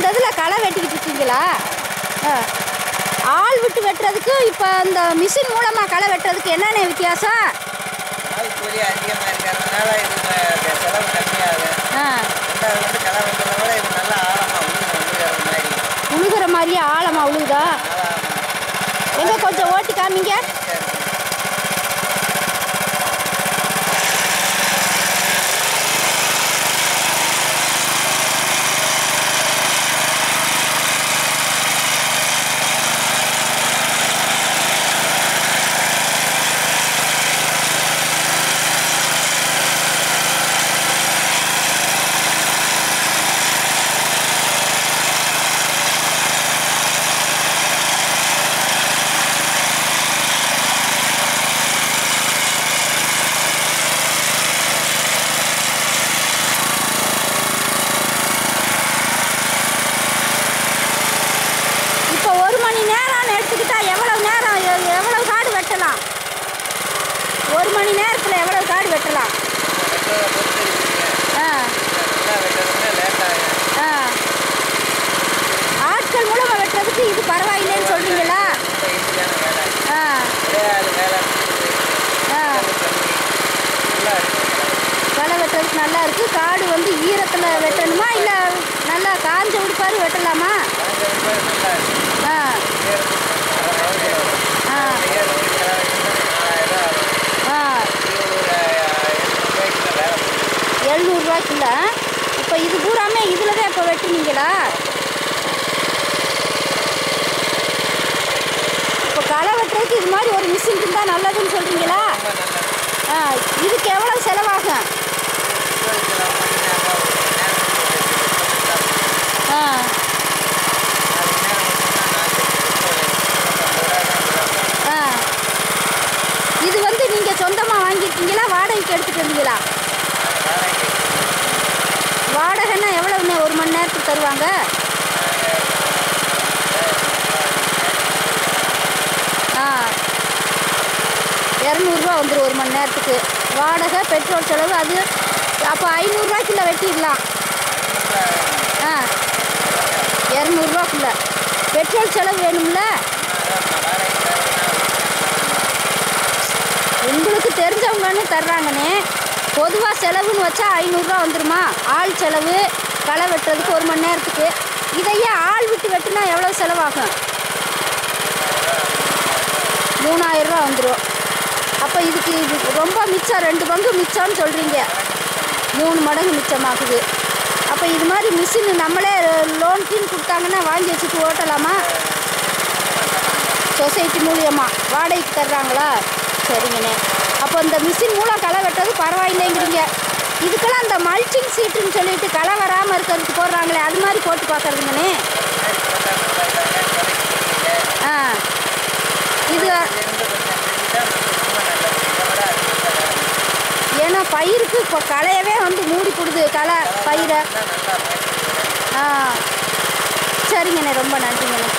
அந்த இதில் களை வெட்டிக்கிட்டு இருக்கீங்களா? ஆள் விட்டு வெட்டுறதுக்கு இப்போ இந்த மிஷின் மூலமாக களை வெட்டுறதுக்கு என்னென்ன வித்தியாசம்? ஆள் கூலி அதிகமாக இருக்கிறதுனால இது செலவு கம்மியாகும். ரெண்டாவது வந்து களை வெட்டுறத விட இது நல்லா ஆழமாக உழுகிற மாதிரி. உழுகிற மாதிரியே ஆழமாக உழுகுதா? எங்கே கொஞ்சம் ஓட்டி காமிங்க. ஒரு மணி நேரத்தில் எவ்வளவு காடு வெட்டலாம்? ஆட்கள் மூலமாக வெட்டுறதுக்கு இது பரவாயில்லைன்னு சொல்றீங்களா? களை வெட்டுறதுக்கு நல்லா இருக்கு. காடு வந்து ஈரத்தில் வெட்டணுமா இல்லை நல்லா காஞ்ச உடுப்பாரு வெட்டலாமா? ரூபாய்க்குள்ள. இப்போ இது பூராமே இதில் தான் இப்போ வெட்டுனீங்களா? இப்போ களை வெட்டுறதுக்கு இது மாதிரி ஒரு மிஷின் இருந்தால் நல்லதுன்னு சொல்கிறீங்களா? இதுக்கு எவ்வளோ செலவாகும்? இது வந்து நீங்கள் சொந்தமாக வாங்கியிருக்கீங்களா வாடகைக்கு எடுத்துகிட்டு வந்தீங்களா? வாடகைன்னா எவ்வளவுண்ணே ஒரு மணி நேரத்துக்கு தருவாங்க? இரநூறுவா வந்துடும் ஒரு மணி நேரத்துக்கு வாடகை, பெட்ரோல் செலவு. அது அப்போ 500ரூவாய்க்குள்ள வெட்டிடலாம். இரநூறுவாக்குள்ள பெட்ரோல் செலவு வேணும்ல? உங்களுக்கு தெரிஞ்சவங்கன்னு தர்றாங்கண்ணே. பொதுவாக செலவுன்னு வச்சா 500ரூவா வந்துடுமா? ஆள் செலவு களை வெட்டுறதுக்கு ஒரு மணி நேரத்துக்கு. இதையே ஆள் விட்டு வெட்டுனா எவ்வளோ செலவாகும்? 3000ரூவா வந்துடும். அப்போ இதுக்கு இது ரொம்ப மிச்சம், 2 பங்கு மிச்சம்னு சொல்கிறீங்க. 3 மடங்கு மிச்சமாகுது. அப்போ இது மாதிரி மிஷின் நம்மளே லோன் கீழ் கொடுத்தாங்கன்னா வாங்கி வச்சுட்டு ஓட்டலாமா? சொசைட்டி மூலியமாக வாடகைக்கு தர்றாங்களா? சரிங்கண்ணே. அப்போ இந்த மிஷின் மூலம் களை வெட்டுறது பரவாயில்லைங்கிறீங்க. இதுக்கெல்லாம் இந்த மல்ச்சிங் சீட்டுன்னு சொல்லிட்டு களை வராமல் இருக்கிறதுக்கு போடுறாங்களே, அது மாதிரி போட்டு பார்க்குறதுங்கண்ணே. இது ஏன்னா பயிருக்கு இப்போ களையவே வந்து மூடி கொடுது களை பயிரை. சரிங்கண்ணே, ரொம்ப நன்றிங்கண்ணே.